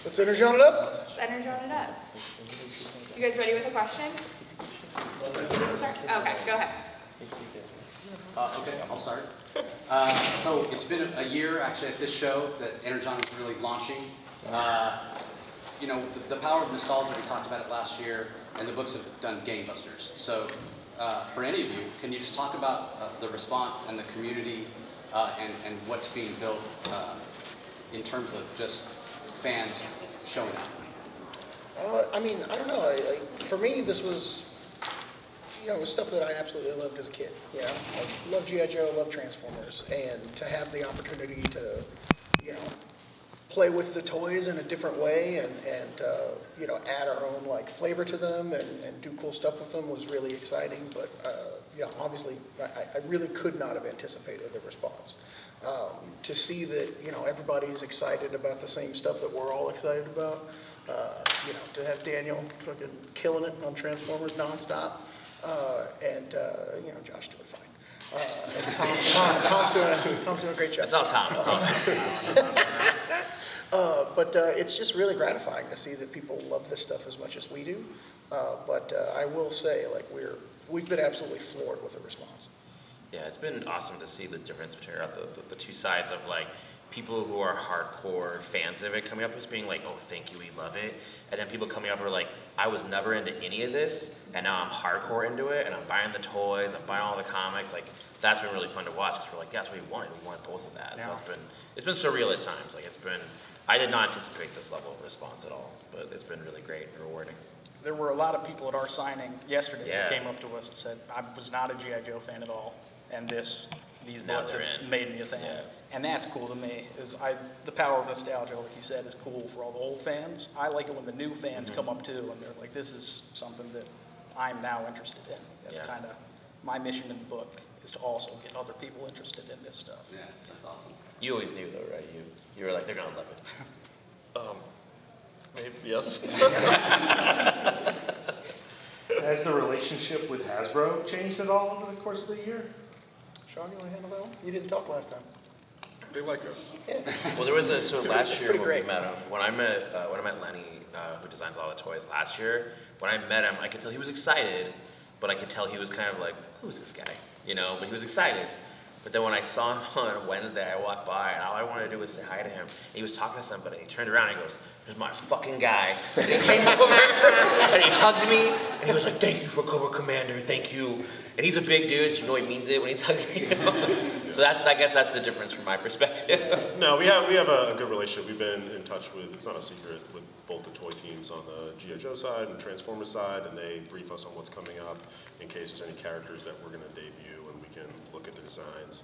Let's Energon it up. Let's Energon it up. You guys ready with a question? Okay, go ahead. Okay, I'll start. So it's been a year actually at this show that Energon is really launching. You know, the power of nostalgia, we talked about it last year, and the books have done gangbusters. So for any of you, can you just talk about the response and the community and what's being built in terms of just fans showing up? I mean, I don't know. For me, this was, it was stuff that I absolutely loved as a kid. You know, I love G.I. Joe, love Transformers, and to have the opportunity to, play with the toys in a different way and add our own flavor to them and do cool stuff with them was really exciting. But obviously, I really could not have anticipated the response. To see that everybody's excited about the same stuff that we're all excited about. To have Daniel fucking killing it on Transformers nonstop, and Josh doing fine. And Tom's doing a great job. It's all Tom. It's all Tom. But it's just really gratifying to see that people love this stuff as much as we do. But I will say, we've been absolutely floored with the response. Yeah, it's been awesome to see the difference between the two sides of people who are hardcore fans of it coming up as being like, oh, thank you, we love it. And then people coming up who are like, I was never into any of this, and now I'm hardcore into it, and I'm buying the toys, I'm buying all the comics. That's been really fun to watch, because we're like, that's what we wanted. We wanted both of that. Yeah. So it's been surreal at times. I did not anticipate this level of response at all, but it's been really great and rewarding. There were a lot of people at our signing yesterday who came up to us and said, I was not a G.I. Joe fan at all, and these books have made me a fan. Yeah. And that's cool to me. The power of nostalgia, like you said, is cool for all the old fans. I like it when the new fans come up too, and they're like, this is something that I'm now interested in. That's kind of my mission in the book, is to also get other people interested in this stuff. Yeah, that's awesome. You always knew though, right? You were like, they're gonna love it. Maybe, yes. Has the relationship with Hasbro changed at all over the course of the year? Sean, you want to handle that one? You didn't talk last time. They like us. Yeah. Well, there was last year when great. we met him. When I met Lenny, who designs all the toys last year, when I met him, I could tell he was excited, but I could tell he was kind of like, who's this guy? But he was excited. But then when I saw him on Wednesday, I walked by, and all I wanted to do was say hi to him. And he was talking to somebody. He turned around and he goes, "There's my fucking guy." And he came over and he hugged me, and he was like, "Thank you for Cobra Commander, thank you." And he's a big dude, so he means it when he's hugging me. So I guess that's the difference from my perspective. No, we have a good relationship. We've been in touch with, it's not a secret, with both the toy teams on the G.I. Joe side and Transformers side, and they brief us on what's coming up in case there's any characters that we're going to debut, and we can look at the designs.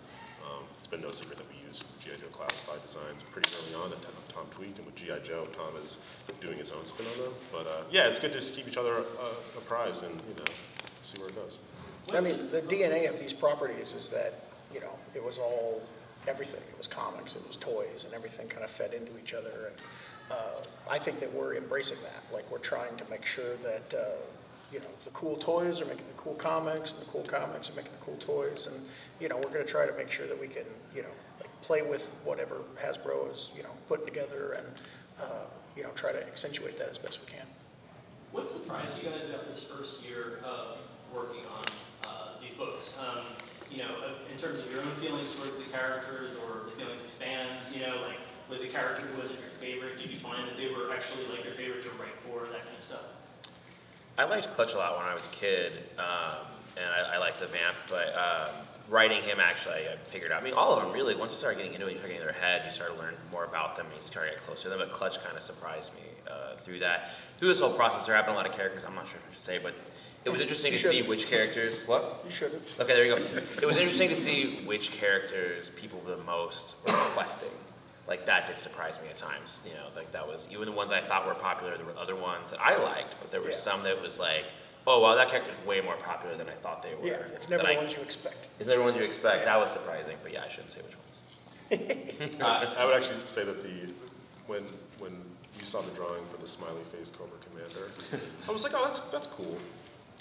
It's been no secret that we use G.I. Joe classified designs pretty early on that Tom tweaked, and with G.I. Joe, Tom is doing his own spin on them. But yeah, it's good to just keep each other apprised and see where it goes. I mean, the DNA of these properties is that, it was all everything. It was comics, it was toys, and everything kind of fed into each other. And I think that we're embracing that. We're trying to make sure that, the cool toys are making the cool comics, and the cool comics are making the cool toys. And, we're going to try to make sure that we can, play with whatever Hasbro is, putting together and, try to accentuate that as best we can. What surprised you guys about this first year of working on these books? In terms of your own feelings towards the characters or the feelings of fans, was the character who wasn't your favorite? Did you find that they were actually your favorite to write for, that kind of stuff? I liked Clutch a lot when I was a kid, and I liked the Vamp, but writing him, actually, I figured out. I mean, all of them, really, once you start getting into it, you start getting in their head, you start to learn more about them, and you start to get closer to them, but Clutch kind of surprised me through that. Through this whole process, there have been a lot of characters, I'm not sure if I should say, but it was interesting to see which characters, what? You shouldn't. Okay, there you go. It was interesting to see which characters people the most were requesting. That did surprise me at times, that was, even the ones I thought were popular, there were other ones that I liked, but there were some that was like, oh, wow, that character's way more popular than I thought they were. Yeah, it's never the ones you expect. It's never the ones you expect. Yeah. That was surprising, but yeah, I shouldn't say which ones. I would actually say that when you saw the drawing for the smiley face Cobra Commander, I was like, oh, that's cool.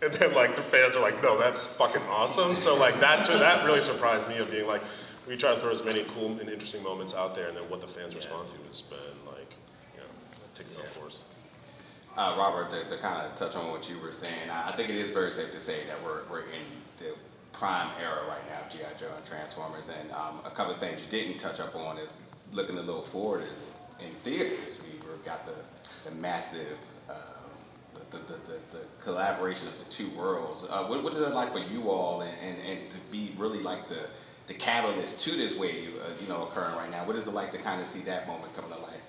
And then the fans are like, no, that's fucking awesome. So that really surprised me of being like, we try to throw as many cool and interesting moments out there, and then what the fans respond to has been take its own course. Robert, to kind of touch on what you were saying, I think it is very safe to say that we're in the prime era right now of G.I. Joe and Transformers. And a couple of things you didn't touch up on is looking a little forward is in theaters. We've got the massive, the collaboration of the two worlds. What is it like for you all and to be really like the catalyst to this wave, occurring right now? What is it like to kind of see that moment come to life?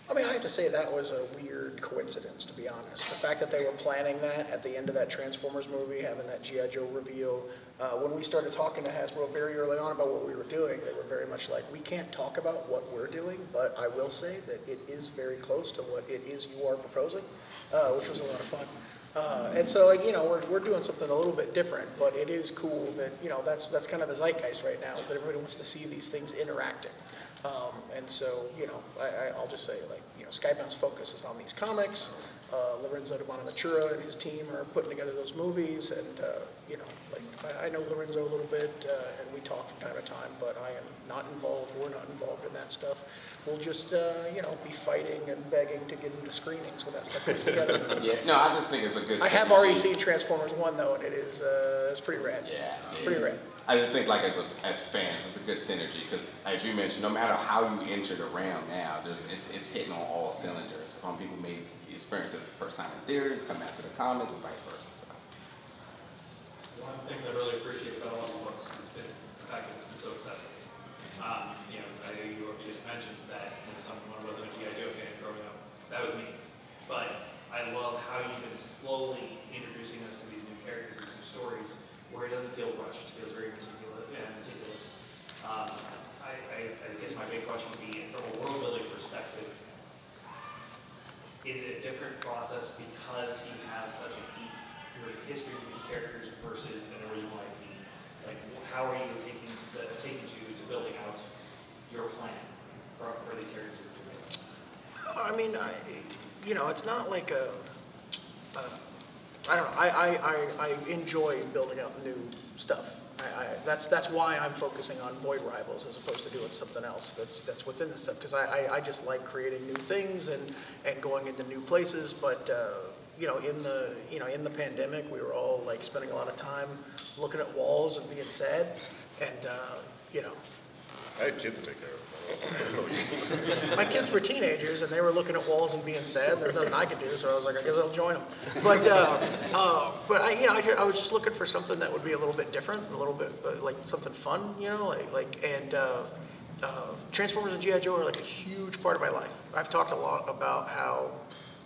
I mean, I have to say that was a weird coincidence, to be honest. The fact that they were planning that at the end of that Transformers movie, having that G.I. Joe reveal. When we started talking to Hasbro very early on about what we were doing, they were very much like, we can't talk about what we're doing, but I will say that it is very close to what it is you are proposing, which was a lot of fun. And so, we're doing something a little bit different, but it is cool that, that's kind of the zeitgeist right now, is that everybody wants to see these things interacting. And so, I'll just say, Skybound's focus is on these comics. Lorenzo de Bonaventura and his team are putting together those movies, and, I know Lorenzo a little bit, and we talk from time to time, but I am not involved, we're not involved in that stuff. We'll just, be fighting and begging to get into screenings when that stuff comes together. Yeah, no, I just think it's a good I have already seen Transformers 1, though, and it's pretty rad. Yeah. Pretty rad. I just think, like, as fans, it's a good synergy because, as you mentioned, no matter how you enter the realm now, it's hitting on all cylinders. Some people may experience it the first time in theaters, come after the comics, and vice versa. So. One of the things I really appreciate about all the books has been the fact that it's been so accessible. I know you just mentioned that someone wasn't a G.I. Joe fan growing up. That was me. But I love how you've been slowly introducing us to these new characters, these new stories, where it doesn't feel rushed. It feels very meticulous. I guess my big question would be, from a world building perspective, is it a different process because you have such a deep history with these characters versus an original IP? Like, how are you taking to building out your plan for these characters? I mean, it's not like I don't know. I enjoy building out new stuff. That's why I'm focusing on Void Rivals as opposed to doing something else that's within the stuff, because I just like creating new things and going into new places. But in the pandemic, we were all like spending a lot of time looking at walls and being sad, and I had kids to take care of. My kids were teenagers, and they were looking at walls and being sad. There's nothing I could do, so I was like, I guess I'll join them. But I was just looking for something that would be a little bit different, a little bit like something fun, Transformers and G.I. Joe are like a huge part of my life. I've talked a lot about how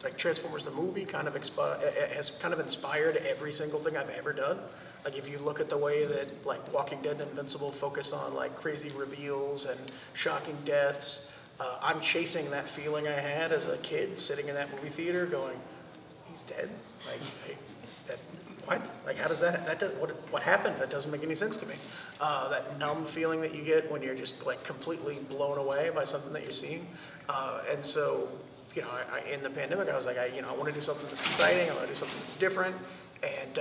like Transformers the movie has kind of inspired every single thing I've ever done. Like if you look at the way that like Walking Dead and Invincible focus on like crazy reveals and shocking deaths, I'm chasing that feeling I had as a kid sitting in that movie theater going, he's dead? What? Like how does what happened? That doesn't make any sense to me. That numb feeling that you get when you're just like completely blown away by something that you're seeing. And so, in the pandemic, I was like, I want to do something that's exciting. I want to do something that's different. And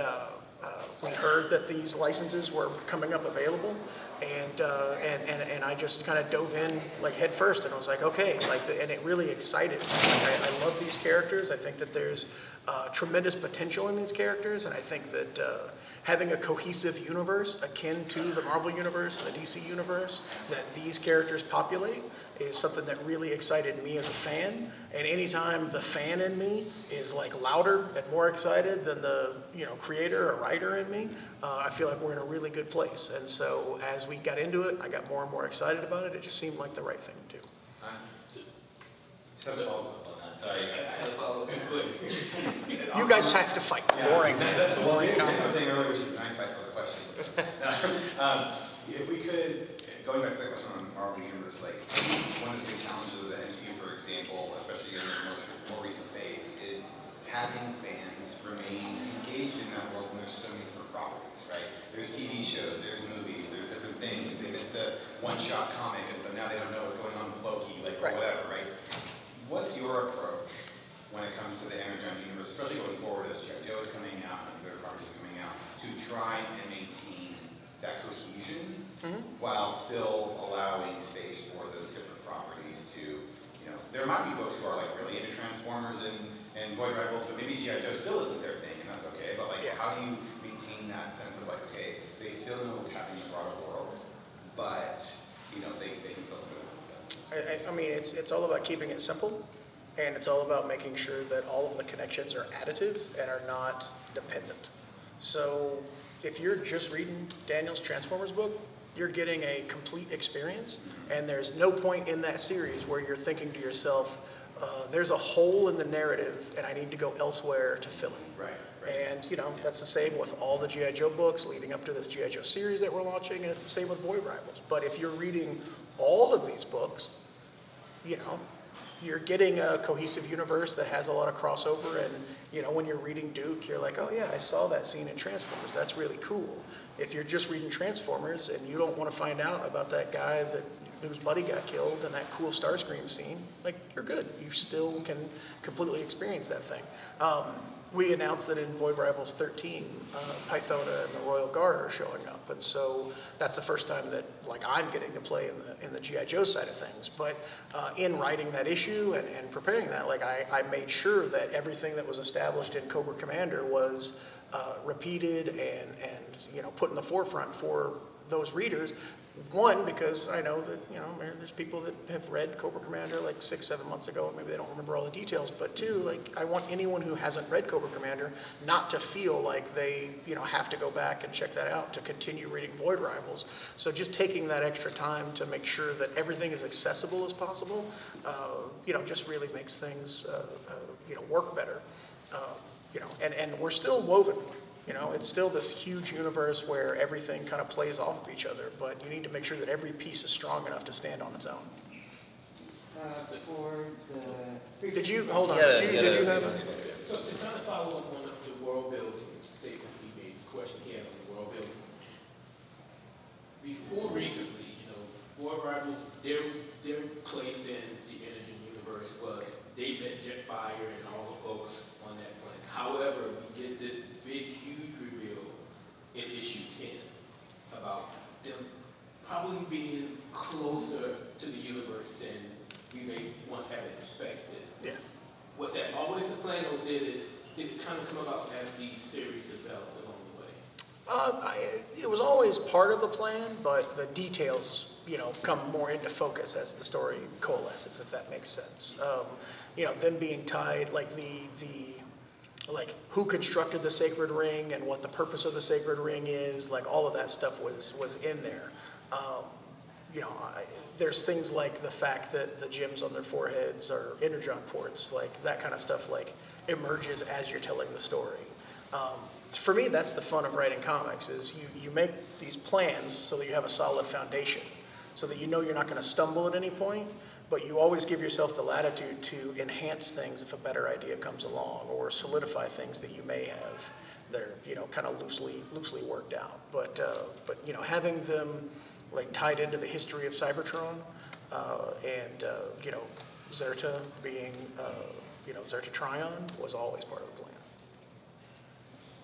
we heard that these licenses were coming up available, and I just kind of dove in like head first, and I was like, okay, and it really excited me. I love these characters. I think that there's tremendous potential in these characters, and I think that having a cohesive universe akin to the Marvel universe and the DC universe that these characters populate is something that really excited me as a fan. And anytime the fan in me is like louder and more excited than the creator or writer in me, I feel like we're in a really good place. And so as we got into it, I got more and more excited about it. It just seemed like the right thing to do. Sorry, I had a follow-up. You guys have to fight. Yeah. Boring. Boring. I was saying earlier we should not fight for the questions. If we could, going back to that question on Marvel Universe, like one of the big challenges of the MCU, for example, especially in the more recent phase, is having fans remain engaged in that world when there's so many different properties, right? There's TV shows, there's movies, there's different things. They missed a one-shot comic, and so now they don't know what's going on with Loki, or whatever, right? What's your approach when it comes to the Energon universe, especially going forward as G.I. Joe is coming out and other properties are coming out, to try and maintain that cohesion while still allowing space for those different properties to you know, there might be folks who are like really into Transformers and Void Rivals, but maybe G.I. Joe still isn't their thing, and that's okay. But like, how do you maintain that sense of like, okay, they still know what's happening in the broader world, but you know, they can still do it. I mean, it's all about keeping it simple, and it's all about making sure that all of the connections are additive and are not dependent. So if you're just reading Daniel's Transformers book, you're getting a complete experience, and there's no point in that series where you're thinking to yourself, there's a hole in the narrative and I need to go elsewhere to fill it. Right. And you know, that's the same with all the G.I. Joe books leading up to this G.I. Joe series that we're launching, and it's the same with Void Rivals. But if you're reading all of these books, you know, you're getting a cohesive universe that has a lot of crossover, and you know, when you're reading Duke, you're like, oh yeah, I saw that scene in Transformers, that's really cool. If you're just reading Transformers and you don't want to find out about that guy whose buddy got killed and that cool Starscream scene, like, you're good. You still can completely experience that thing. We announced that in Void Rivals 13, Pythona and the Royal Guard are showing up, and so that's the first time that like I'm getting to play in the G.I. Joe side of things. But in writing that issue and preparing that, like I made sure that everything that was established in Cobra Commander was repeated and you know, put in the forefront for those readers. One, because I know that, you know, there's people that have read Cobra Commander like 6-7 months ago, and maybe they don't remember all the details. But two, like, I want anyone who hasn't read Cobra Commander not to feel like they, you know, have to go back and check that out to continue reading Void Rivals. So just taking that extra time to make sure that everything is accessible as possible, you know, just really makes things, you know, work better. You know, and we're still woven. You know, it's still this huge universe where everything kind of plays off of each other, but you need to make sure that every piece is strong enough to stand on its own. Did you, hold on, did you have a? So to kind of follow up on the world building statement he made, the question he had on the world building. Before recently, you know, Void Rivals, their place in the Energon universe was they met Jetfire and all the folks on that planet. However, we get this big, huge reveal in issue 10 about them probably being closer to the universe than we may once have expected. Yeah. Was that always the plan, or did it kind of come about as these series developed along the way? It was always part of the plan, but the details, you know, come more into focus as the story coalesces, if that makes sense. You know, them being tied, like like who constructed the sacred ring and what the purpose of the sacred ring is, like all of that stuff was in there. You know, there's things like the fact that the gems on their foreheads are Energon ports, like that kind of stuff like emerges as you're telling the story. For me, that's the fun of writing comics, is you make these plans so that you have a solid foundation, so that you know you're not going to stumble at any point, but you always give yourself the latitude to enhance things if a better idea comes along, or solidify things that you may have that are, you know, kind of loosely worked out. But you know, having them like tied into the history of Cybertron, and you know, Zerta being you know, Zerta Trion was always part of the plan.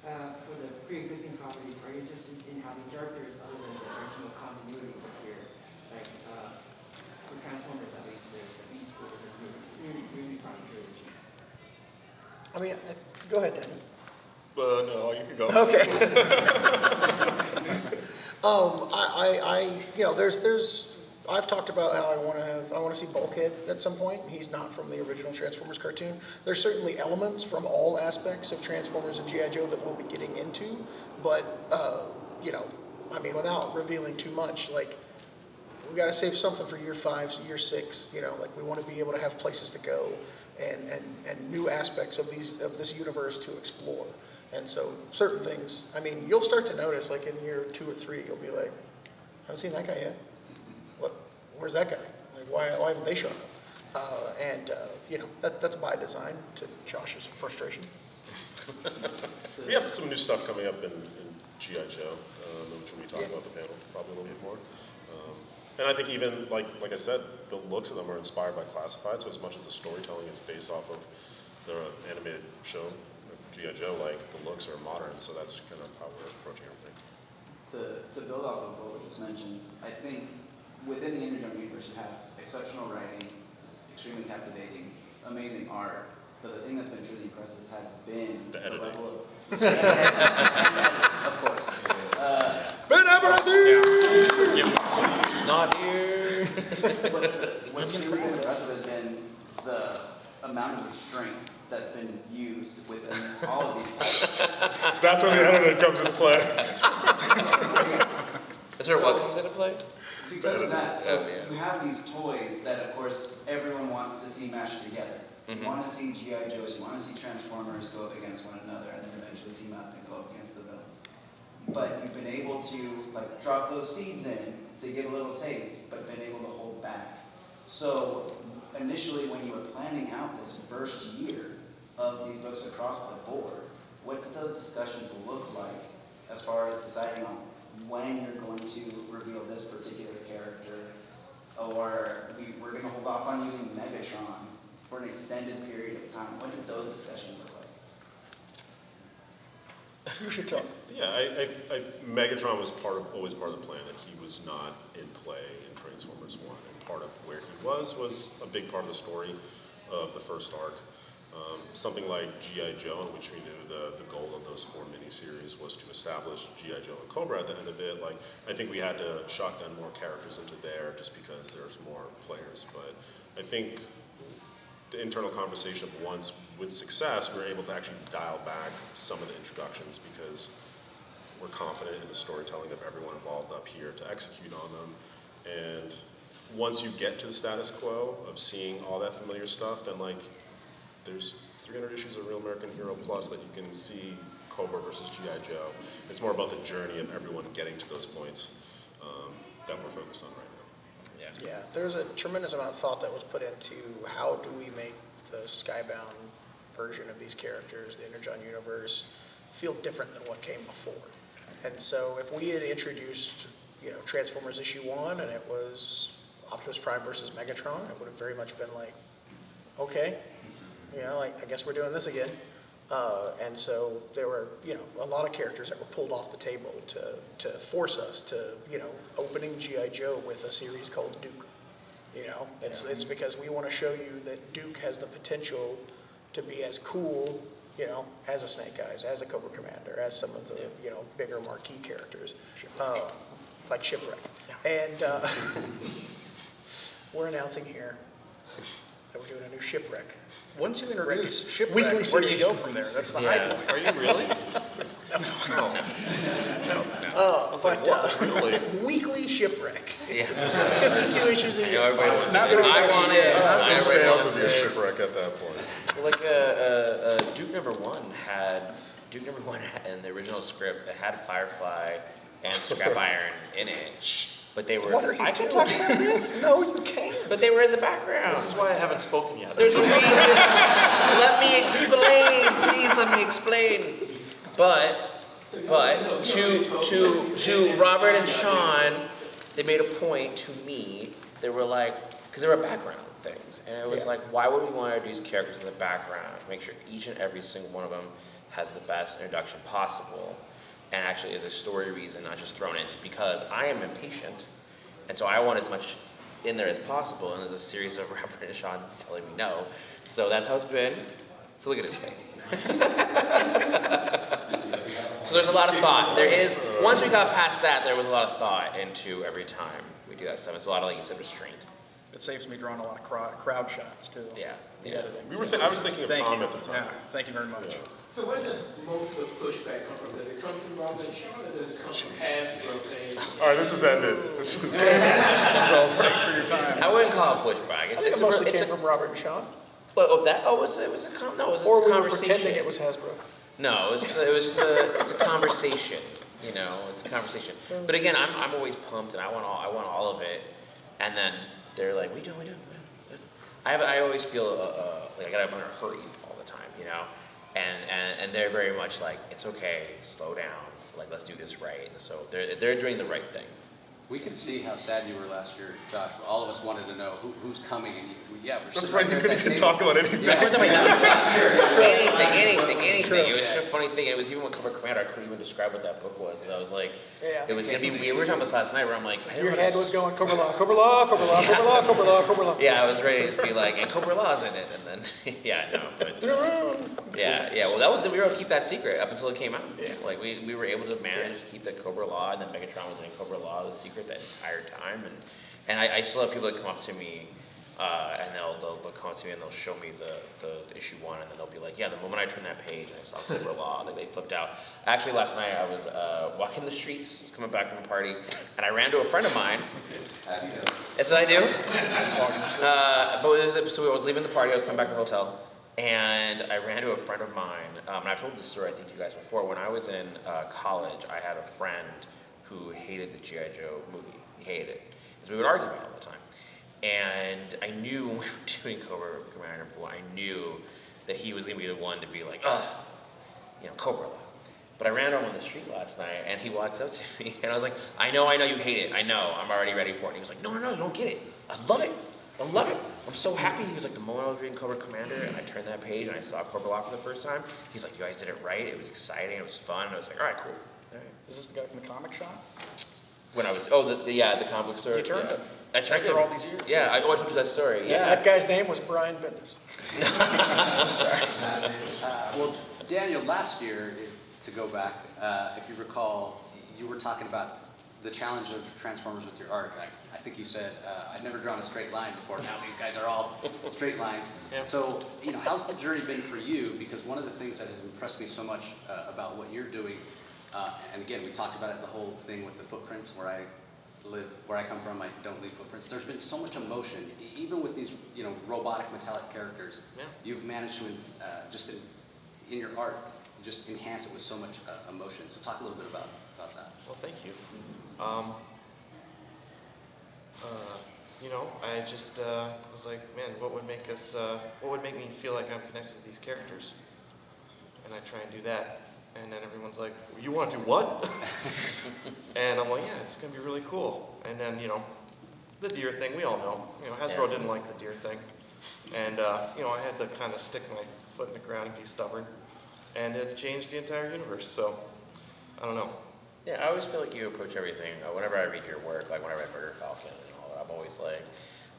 For the pre-existing properties, are you interested in having characters other than the original continuity here? Like, for Transformers, at least, there's the Beast Boy, the Reilly Prime trilogies. I mean, go ahead, Dan. No, you can go. Okay. You know, I've talked about how I want to see Bulkhead at some point. He's not from the original Transformers cartoon. There's certainly elements from all aspects of Transformers and G.I. Joe that we'll be getting into, but, you know, I mean, without revealing too much, like, we got to save something for year 5, year 6, you know, like we want to be able to have places to go and new aspects of this universe to explore. And so certain things, I mean, you'll start to notice, like in year 2 or 3, you'll be like, I haven't seen that guy yet. Where's that guy? Like, why haven't they shown up? You know, that's by design, to Josh's frustration. We have some new stuff coming up in G.I. Joe, which we'll be talking about the panel probably a little bit more. And I think even, like I said, the looks of them are inspired by Classified, so as much as the storytelling is based off of the animated show, G.I. Joe, like, the looks are modern, so that's kind of how we're approaching everything. To build off of what was mentioned, I think within the Energon universe you have exceptional writing, extremely captivating, amazing art. But the thing that's been truly impressive has been The editing. level of, of course. Ben Abernathy! He's not here. What's truly been impressive has been the amount of restraint that's been used within all of these titles. That's when the editing comes into play. Is there what comes into play? Because of that, so Oh, yeah. you have these toys that, of course, everyone wants to see mashed together. Mhm. You want to see G.I. Joes, you want to see Transformers go up against one another, and then eventually team up and go up against the villains. But you've been able to like drop those seeds in to give a little taste, but been able to hold back. So initially, when you were planning out this first year of these books across the board, what did those discussions look like as far as deciding on when you're going to reveal this particular character, or we're going to hold off on using Megatron for an extended period of time? What did those discussions look like? You should talk. Yeah, Megatron was always part of the plan, and he was not in play in Transformers 1. And part of where he was a big part of the story of the first arc. Something like G.I. Joe, in which we knew the goal of those 4 miniseries was to establish G.I. Joe and Cobra at the end of it. Like, I think we had to shotgun more characters into there just because there's more players. But I think the internal conversation of once with success, we were able to actually dial back some of the introductions because we're confident in the storytelling of everyone involved up here to execute on them. And once you get to the status quo of seeing all that familiar stuff, then like there's 300 issues of Real American Hero Plus that you can see Cobra versus G.I. Joe. It's more about the journey of everyone getting to those points that we're focused on right now. Yeah, there's a tremendous amount of thought that was put into how do we make the Skybound version of these characters, the Energon universe, feel different than what came before. And so if we had introduced, Transformers issue 1 and it was Optimus Prime versus Megatron, it would have very much been like, okay, I guess we're doing this again. And so there were, a lot of characters that were pulled off the table to force us to, opening G.I. Joe with a series called Duke. It's because we want to show you that Duke has the potential to be as cool, as a Snake Eyes, as a Cobra Commander, as some of the, bigger marquee characters, like Shipwreck. And we're announcing here that we're doing a new Shipwreck. Once you introduce Shipwreck, Weekly where do you series. go from there? That's the high point. Are you really? Weekly Shipwreck. Yeah. 52 issues a year. Everybody wants Not it. gonna- I want it. And sales would be a Everybody wants it. shipwreck at that point. Like Duke number one in the original script, it had Firefly and Scrap Iron in it. But they were. What are you I can doing? talk about this. No, you can't. But they were in the background. This is why I haven't spoken yet. There's a reason. Let me explain, please. Let me explain. But to Robert and Sean, they made a point to me. They were like, because there were background things, and it was like, why would we want to introduce characters in the background? Make sure each and every single one of them has the best introduction possible, and actually is a story reason, not just thrown in. Just because I am impatient, and so I want as much in there as possible, and there's a series of Robert and Sean telling me no. So that's how it's been. So look at his face. So there's a lot of thought. There is, once we got past that, there was a lot of thought into every time we do that stuff. It's a lot of, like you said, restraint. It saves me drawing a lot of crowd shots too. Yeah. The Yeah. editing. I was thinking of Thank Tom you. at the time. Yeah, thank you very much. So where does most of the pushback come from? Does it come from Robert and Sean, or does it come from Hasbro saying? All right, this is ended. This is So thanks for your time. I wouldn't call it pushback. I think it mostly came from Robert and Sean. It was a Or we were conversation. pretending it was Hasbro. No, it's a conversation. It's a conversation. But again, I'm always pumped, and I want all of it. And then they're like, we don't. I always feel like I'm gonna hurt you all the time, And they're very much like, it's okay, slow down, like let's do this right. And so they're doing the right thing. We could see how sad you were last year, Josh. All of us wanted to know who's coming, and yeah, we're That's sitting why right you there at couldn't that even table. talk about anything. Yeah. Anything. It was just a funny thing. It was even with Cobra Commander, I couldn't even describe what that book was. And I was like, it was going to be weird. We were talking about this last night where I'm like, Your head was going, Cobra Law, Cobra Law, Cobra Law, Cobra Law, Cobra Law, Cobra Law. Yeah, I was ready to just be like, and Cobra Law's in it. And then, but well, that was we were able to keep that secret up until it came out. Yeah. Like, we were able to manage to keep the Cobra Law, and then Megatron was in Cobra Law, the secret that entire time. And I still have people that come up to me, and they'll come up to me and they'll show me the issue 1, and then they'll be like, yeah, the moment I turned that page and I saw Cobra Law, like they flipped out. Actually, last night I was walking the streets, I was coming back from a party, and I ran to a friend of mine. That's what I do. So I was leaving the party, I was coming back to the hotel, and I ran to a friend of mine, and I've told this story, I think, to you guys before. When I was in college, I had a friend who hated the G.I. Joe movie. He hated it. Because we would argue about it all the time. And I knew when we were doing Cobra Commander, I knew that he was going to be the one to be like, Cobra Law. But I ran on the street last night, and he walks up to me, and I was like, I know you hate it. I know, I'm already ready for it. And he was like, no, you don't get it. I love it. I'm so happy. He was like, the moment I was reading Cobra Commander, and I turned that page, and I saw Cobra Law for the first time, he's like, you guys did it right. It was exciting. It was fun. And I was like, all right, cool. All right. Is this the guy from the comic shop? When I was, the comic book store. You turned it. I turned it After all these years. Yeah, I told you that story. Yeah, that guy's name was Brian Bendis. Well, Daniel, last year, to go back, if you recall, you were talking about the challenge of Transformers with your art. I think you said, I'd never drawn a straight line before. Now these guys are all straight lines. Yeah. So, how's the journey been for you? Because one of the things that has impressed me so much about what you're doing, and again, we talked about it, the whole thing with the footprints where I come from, I don't leave footprints. There's been so much emotion, even with these, robotic metallic characters. Yeah. You've managed to, just in your art, just enhance it with so much emotion. So talk a little bit about that. Well, thank you. I just was like, man, what would make me feel like I'm connected to these characters? And I try and do that. And then everyone's like, you want to do what? And I'm like, yeah, it's going to be really cool. And then, the deer thing, we all know. Hasbro didn't like the deer thing. And, I had to kind of stick my foot in the ground and be stubborn. And it changed the entire universe, so I don't know. Yeah, I always feel like you approach everything, whenever I read your work, like whenever I read Murder Falcon and all that,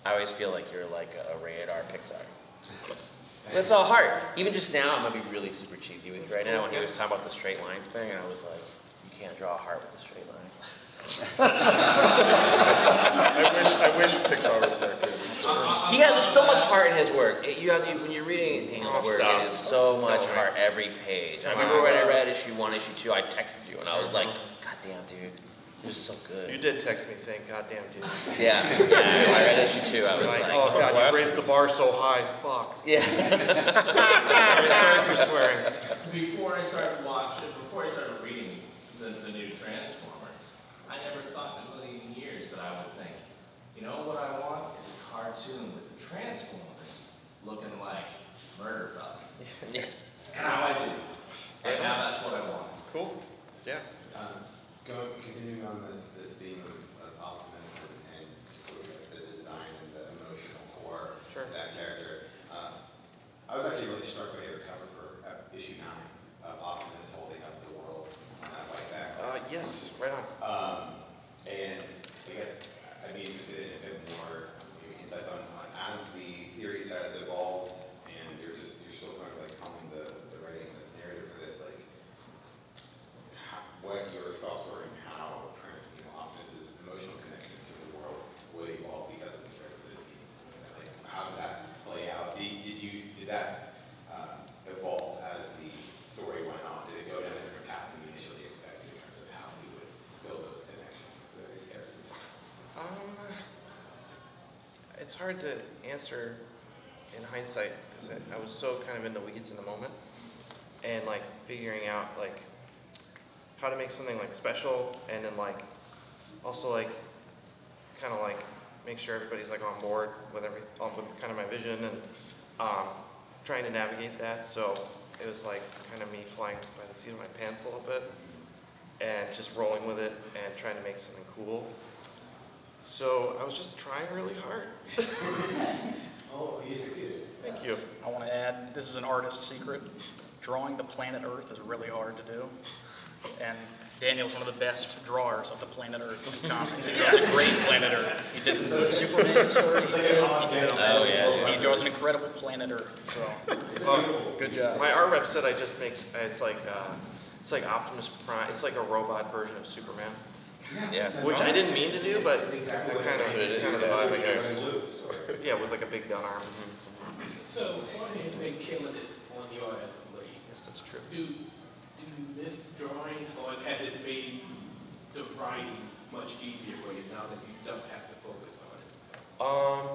I always feel like you're like a rated R Pixar. That's all heart. Even just now, I'm going to be really super cheesy with you right now when he was talking about the straight lines thing, and I was like, you can't draw a heart with a straight line. I wish Pixar was there too. He has so much heart in his work. When you're reading Daniel's work, it is so much heart every page. I remember when I read issue 1, issue 2, I texted you, and I was like, God damn, dude. It was so good. You did text me saying, God damn, dude. Yeah, I read issue 2, I was like, oh God, you raised the bar so high, fuck. Yeah. sorry for swearing. Before I started reading the new Transformers, I never thought in a million years that I would think, what I want is a cartoon with the Transformers looking like Murder Falcon. Yeah. And now I do. And now that's what I want. Cool. Yeah. Continuing on this theme of Optimus and sort of the design and the emotional core of that character, I was actually really struck by your cover for issue 9 of Optimus holding up the world on that white background. Yes, right on. And I guess I'd be interested in a bit more insights on as the series has evolved and you're still kind of like helming the writing, the narrative for this, like what your thoughts were and how Optimus's emotional connection to the world would evolve because of the character. Like how did that play out? Did that evolve as the story went on? Did it go down a different path than you initially expected in terms of how you would build those connections with these characters? It's hard to answer in hindsight because I was so kind of in the weeds in the moment and like figuring out like how to make something like special and then like also like kind of like make sure everybody's like on board with with kind of my vision and trying to navigate that. So it was like kind of me flying by the seat of my pants a little bit and just rolling with it and trying to make something cool. So I was just trying really hard. Oh, you succeeded. Thank you. I want to add, this is an artist's secret. Drawing the planet Earth is really hard to do. And Daniel's one of the best drawers of the planet Earth in comics. He draws a great planet Earth. He did the Superman story. He draws an incredible planet Earth. So, good job. My art rep said I just make, it's like Optimus Prime. It's like a robot version of Superman. Yeah. Which I didn't mean to do, but kind of the vibe, I guess. Yeah, with like a big gun arm. So, Jorge has been killing it on the art as of late. Yes, that's true. Do you miss drawing, or has it made the writing much easier for you now that you don't have to focus on it?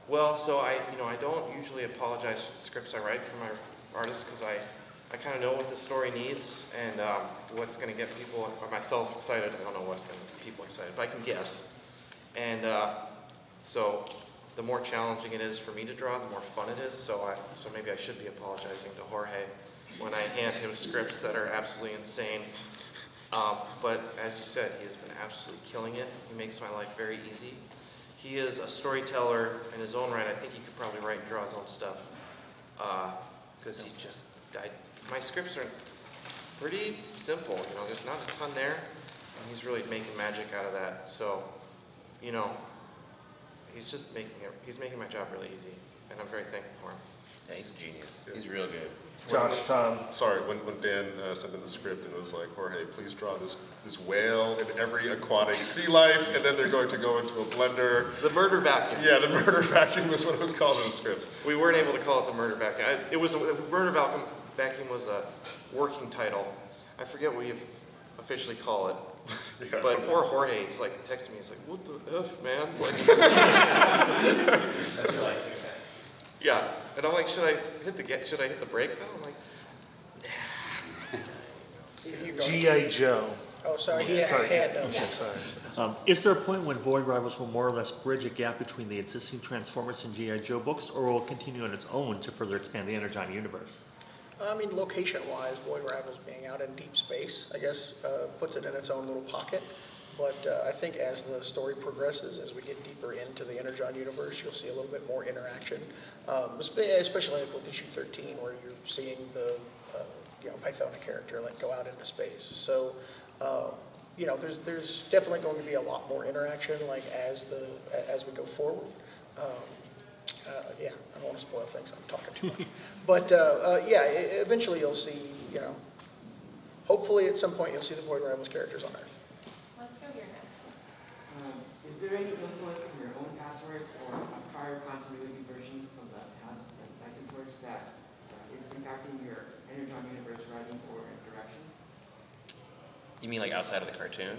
Well, so I don't usually apologize for the scripts I write for my artists because I kind of know what the story needs and what's going to get people or myself excited. I don't know what's going to get people excited, but I can guess. And so the more challenging it is for me to draw, the more fun it is. So maybe I should be apologizing to Jorge when I hand him scripts that are absolutely insane. But as you said, he has been absolutely killing it. He makes my life very easy. He is a storyteller in his own right. I think he could probably write and draw his own stuff because he just died. My scripts are pretty simple. There's not a ton there, and he's really making magic out of that. So, he's making my job really easy, and I'm very thankful for him. Yeah, he's a genius. He's real good. Josh, Tom. Sorry, when Dan sent in the script and it was like, Jorge, please draw this whale and every aquatic sea life, and then they're going to go into a blender. The murder vacuum. Yeah, the murder vacuum was what it was called in the script. We weren't able to call it the murder vacuum. The murder vacuum was a working title. I forget what we officially call it. Yeah. But poor Jorge, he's like texting me. He's like, "What the f, man?" That's your like success. Yeah, and I'm like, should I hit the brake pedal? I'm like, G.I. Joe. Oh, sorry, he has his hand up. Okay, sorry. Is there a point when Void Rivals will more or less bridge a gap between the existing Transformers and G.I. Joe books, or will it continue on its own to further expand the Energon universe? I mean, location-wise, Void Rivals being out in deep space, I guess, puts it in its own little pocket. But I think as the story progresses, as we get deeper into the Energon universe, you'll see a little bit more interaction, especially like with issue 13, where you're seeing the Pythona character go out into space. So, there's definitely going to be a lot more interaction as we go forward. Yeah, I don't want to spoil things. I'm talking too much. But eventually you'll see, hopefully at some point you'll see the Void Rivals characters on Earth. Let's go here next. Is there any influence from your own past works or a prior continuity version of the past Titan works that is impacting your Energon universe writing or direction? You mean like outside of the cartoon?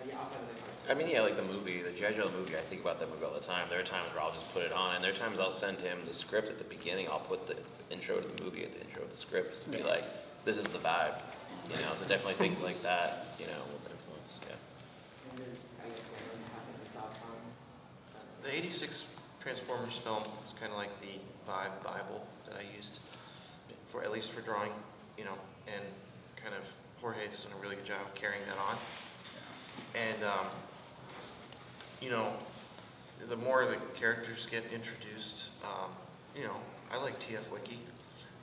Yeah, outside of the cartoon. I mean, yeah, like the movie, the G.I. Joe movie, I think about that movie all the time. There are times where I'll just put it on, and there are times I'll send him the script at the beginning. I'll put the intro to the movie at the intro of the script just to be like, this is the vibe. So definitely things like that, will influence, yeah. And I guess I don't have any thoughts on the '86 Transformers film is kind of like the vibe Bible that I used for, at least for drawing, and kind of Jorge's done a really good job of carrying that on. And, the more the characters get introduced, I like TF Wiki.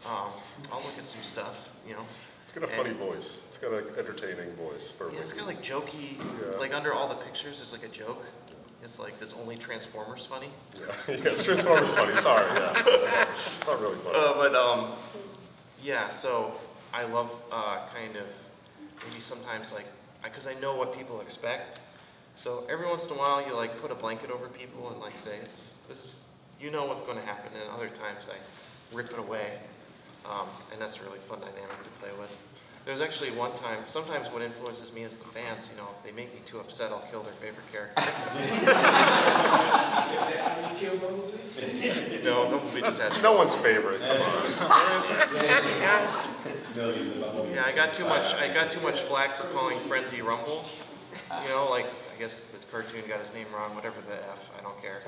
I'll look at some stuff, It's got a funny voice. It's got an entertaining voice for Yeah, it's Wiki. got jokey, under all the pictures, there's a joke. It's that's only Transformers funny. Yeah, it's Transformers funny. Sorry, yeah. Not really funny. So I love kind of maybe sometimes because I know what people expect. So every once in a while you put a blanket over people and say this is what's going to happen, and other times I rip it away, and that's a really fun dynamic to play with. There's actually one time, sometimes what influences me is the fans, if they make me too upset, I'll kill their favorite character. No, nobody just has. No one's favorite, come on. Yeah, I got too much flack for calling Frenzy Rumble. I guess the cartoon got his name wrong, whatever the F, I don't care.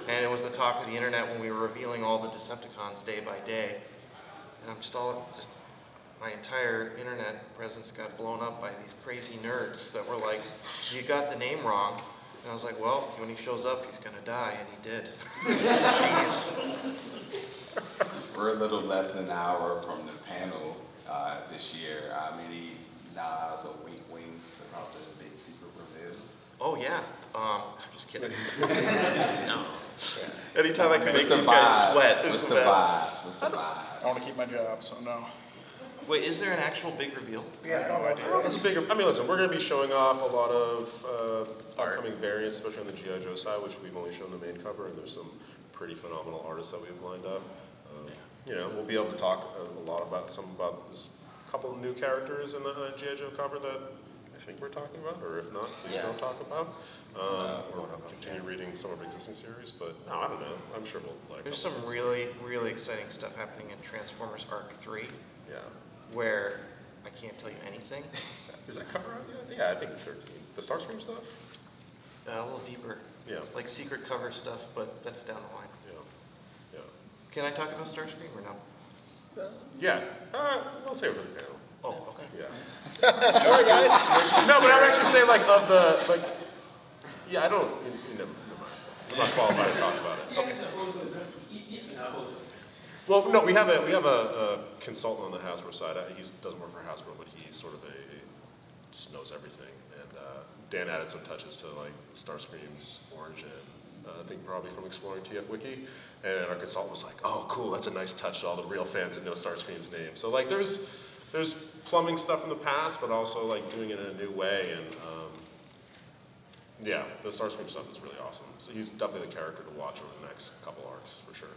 And it was the talk of the internet when we were revealing all the Decepticons day by day. And I'm my entire internet presence got blown up by these crazy nerds that were like, you got the name wrong. And I was like, well, when he shows up, he's gonna die, and he did. Jeez. We're a little less than an hour from the panel this year. Any nods or winks about the big secret reveal? Oh yeah, I'm just kidding. No. Anytime I can make What's the these guys vibes? sweat, What's it's the the best. vibes? What's the vibes? I want to keep my job, so no. Wait, is there an actual big reveal? Yeah, I don't know. I don't know if it's bigger. I mean, listen, we're going to be showing off a lot of upcoming variants, especially on the G.I. Joe side, which we've only shown the main cover, and there's some pretty phenomenal artists that we've lined up. You know, we'll be able to talk a lot about this couple of new characters in the G.I. Joe cover that I think we're talking about, or if not, please don't talk about. Or continue reading some of our existing series, but no, I don't know. I'm sure we'll like. There's some really, really exciting stuff happening in Transformers Arc 3. Yeah. Where I can't tell you anything. Is that cover out yet? Yeah, I think sure. The Starscream stuff? A little deeper. Yeah. Like secret cover stuff, but that's down the line. Yeah. Can I talk about Starscream or no? Yeah. We'll save it for the panel. Oh, okay. Yeah. Sorry, guys. No, but I would actually say yeah, I don't. Never mind. I'm not qualified to talk about it. Okay. Well, no, we have a consultant on the Hasbro side. He doesn't work for Hasbro, but he's sort of just knows everything. And Dan added some touches to like Starscream's origin. I think probably from exploring TF Wiki. And our consultant was like, "Oh, cool, that's a nice touch to all the real fans that know Starscream's name." So like, there's plumbing stuff in the past, but also like doing it in a new way. And yeah, the Starscream stuff is really awesome. So he's definitely the character to watch over the next couple arcs for sure.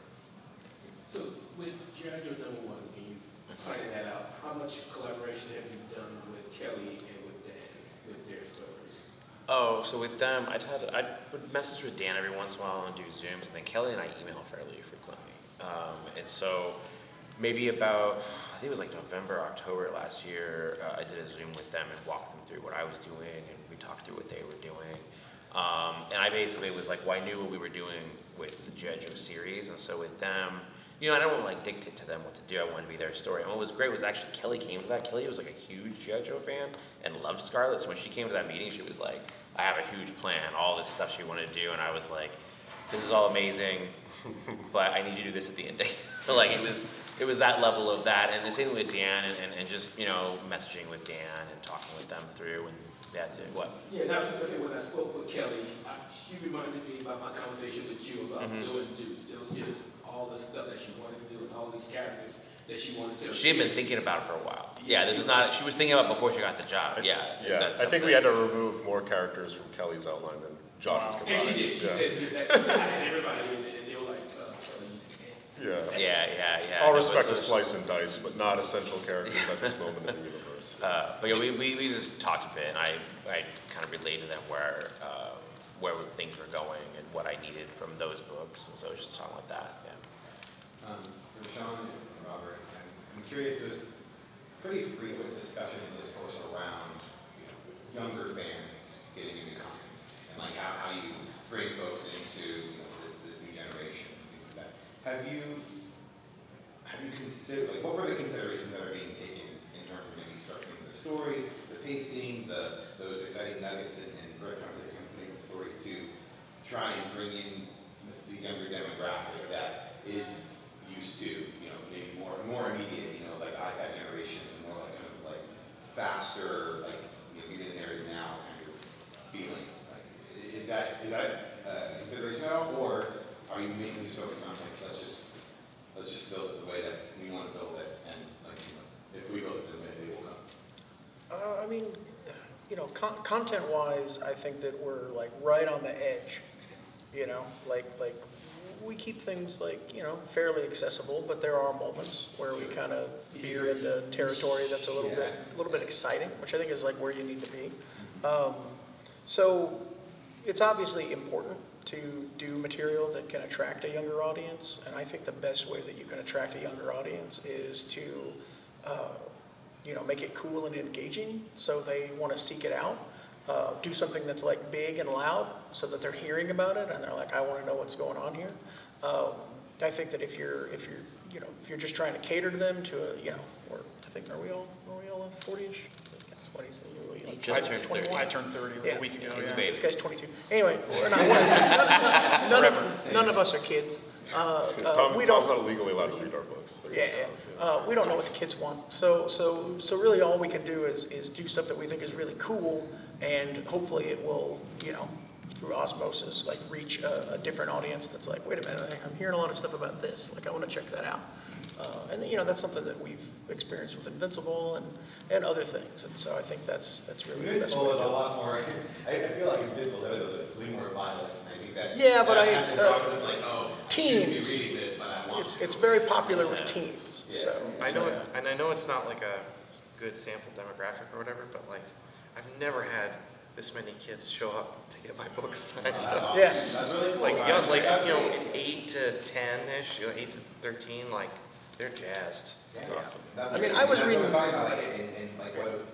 So with G.I. Joe #1, can you find that out? How much collaboration have you done with Kelly and with Dan with their stories? Oh, so with them, I would message with Dan every once in a while and do Zooms, and then Kelly and I email fairly frequently. And so maybe about, I think it was like November, October last year, I did a Zoom with them and walked them through what I was doing, and we talked through what they were doing. And I basically was like, well, I knew what we were doing with the G.I. Joe series, and so with them, you know, I don't want to like dictate to them what to do. I wanted to be their story. And what was great was actually Kelly came to that. Kelly was like a huge G.I. Joe fan and loved Scarlet. So when she came to that meeting, she was like, I have a huge plan, all this stuff she wanted to do. And I was like, this is all amazing, but I need you to do this at the end. Like it was that level of that. And the same with Dan and just, you know, messaging with Dan and talking with them through, and that's it. What? Yeah, and I was going to say, when I spoke with Kelly, she reminded me about my conversation with you about doing all the stuff that she wanted to do and all these characters that she wanted to. She had been thinking about it for a while. Yeah, this was not. She was thinking about it before she got the job. Yeah. Yeah. I think we had to remove more characters from Kelly's outline than Josh's combined. And she did. She said that. I had everybody in it, and they were like, Kelly, you can't. Yeah. All respect to Slice and Dice, but not essential characters at this moment in the universe. But yeah, we just talked a bit, and I kind of relayed to them where things were going and what I needed from those books, and so just talking about that. Yeah. For Sean and Robert, I'm curious. There's pretty frequent discussion and discourse around younger fans getting into comics and like how you bring folks into this new generation and things like that. Have you considered, like, what were the considerations that are being taken in terms of maybe structuring the story, the pacing, those exciting nuggets and breadcrumbs that you're going to put in the story to try and bring in the younger demographic that is used to, maybe more immediate, like the iPad generation, and more like kind of like faster, like maybe the narrative now kind of feeling. Like, is that a consideration at all, or are you mainly just focused on like let's just build it the way that we want to build it, and like if we build it the way they will come? I mean, content-wise, I think that we're like right on the edge. Like we keep things like fairly accessible, but there are moments where we kind of veer into territory that's a little bit exciting, which I think is like where you need to be. So it's obviously important to do material that can attract a younger audience, and I think the best way that you can attract a younger audience is to make it cool and engaging so they want to seek it out. Do something that's like big and loud so that they're hearing about it and they're like, I want to know what's going on here. I think that if you're just trying to cater to them or think, are we all 40-ish? That's what he said. He just turned 30. I turned 30 a week ago, He's a yeah. baby. This guy's 22. Anyway, we're not, none of us are kids. We Tom's don't. not legally allowed to read our books. We don't know what the kids want. So really all we can do is do stuff that we think is really cool, and hopefully it will, through osmosis, like reach a different audience that's like, wait a minute, I'm hearing a lot of stuff about this. Like, I want to check that out. And that's something that we've experienced with Invincible and other things. And so I think that's really the best way Invincible to is do a it. lot more, I feel like Invincible, that was a way more violent. I think that. Yeah, but it's like, oh, shouldn't be teens, reading this, but I want to. it's very popular with teens, so. I know, and I know it's not like a good sample demographic or whatever, but like, I've never had this many kids show up to get my books signed. Yeah. That's really cool. Like, young, like, 8 to 10-ish, 8 to 13, like, they're jazzed. That's awesome. I mean, I was reading. That's what I'm talking about, like, and like, what,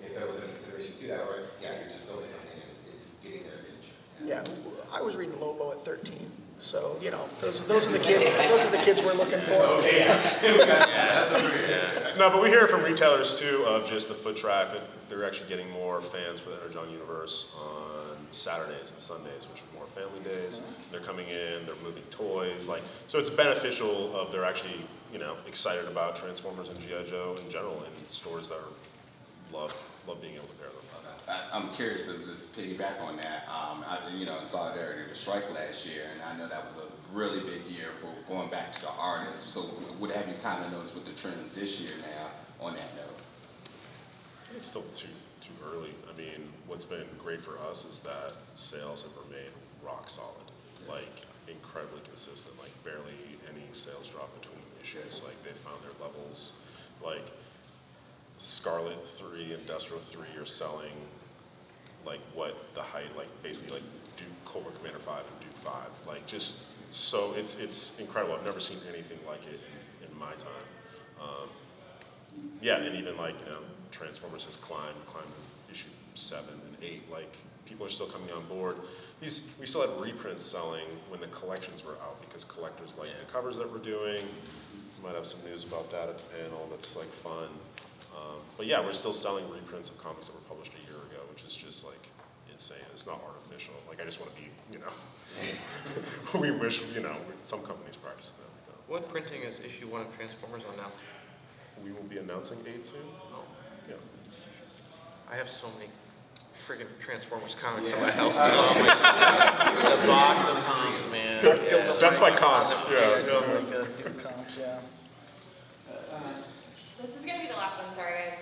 if there was a consideration to that, or, you're just building something and it's getting their attention. Yeah, I was reading Lobo at 13, so, those are the kids we're looking for. Okay, yeah. No, but we hear from retailers too of just the foot traffic. They're actually getting more fans for the Energon universe on Saturdays and Sundays, which are more family days. They're coming in, they're moving toys, so it's beneficial of they're actually, excited about Transformers and G.I. Joe in general, and stores that love being able to pair them. I'm curious to piggyback on that. In solidarity of the strike last year, and I know that was a really big year for going back to the artists. So what have you kind of noticed with the trends this year now on that note? It's still too early. I mean, what's been great for us is that sales have remained rock solid, incredibly consistent, barely any sales drop between issues. They found their levels. Scarlet 3, Industrial 3 are selling what the height, basically Duke, Cobra Commander 5 and Duke 5. So it's incredible. I've never seen anything like it in my time. And even Transformers has climbed issue 7 and 8. People are still coming on board. We still had reprints selling when the collections were out because collectors like the covers that we're doing. We might have some news about that at the panel. That's fun. But yeah, we're still selling reprints of comics that were published a year ago, which is just insane. It's not artificial. I just want to be, we wish, some companies practice that. What printing is issue 1 of Transformers on now? We will be announcing 8 soon. Oh. Yeah. I have so many friggin' Transformers comics in my house now. The box of comics, man. That's by comps, yeah. Duke comps, yeah. This is gonna be the last one, sorry guys.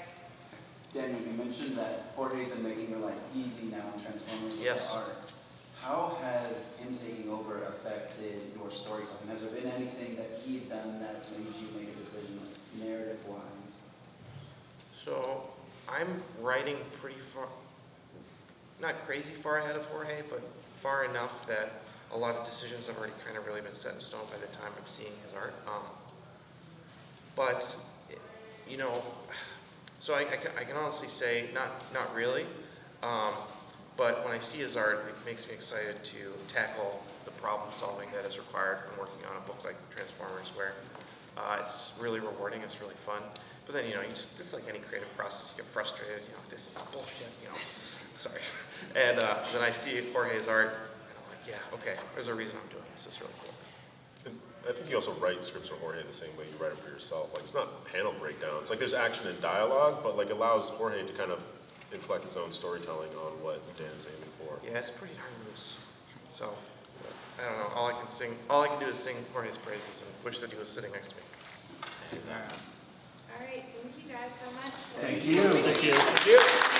Daniel, you mentioned that Jorge's been making your life easy now in Transformers with Yes. the art. How has him taking over affected your storytelling? Has there been anything that he's done that's made you make a decision, narrative-wise? So I'm writing pretty far, not crazy far ahead of Jorge, but far enough that a lot of decisions have already kind of really been set in stone by the time I'm seeing his art. So I can honestly say not really, but when I see his art, it makes me excited to tackle the problem solving that is required when working on a book like Transformers, where it's really rewarding, it's really fun. But then, just like any creative process, you get frustrated, this is bullshit, sorry. And then I see Jorge's art, and I'm like, yeah, okay, there's a reason I'm doing this, it's really cool. And I think you also write scripts for Jorge the same way you write them for yourself. It's not panel breakdowns. There's action and dialogue, but it allows Jorge to kind of inflect his own storytelling on what Dan's aiming for. Yeah, it's pretty darn loose. So, I don't know, all I can do is sing Jorge's praises and wish that he was sitting next to me. All right, thank you guys so much. Thank you. Thank you.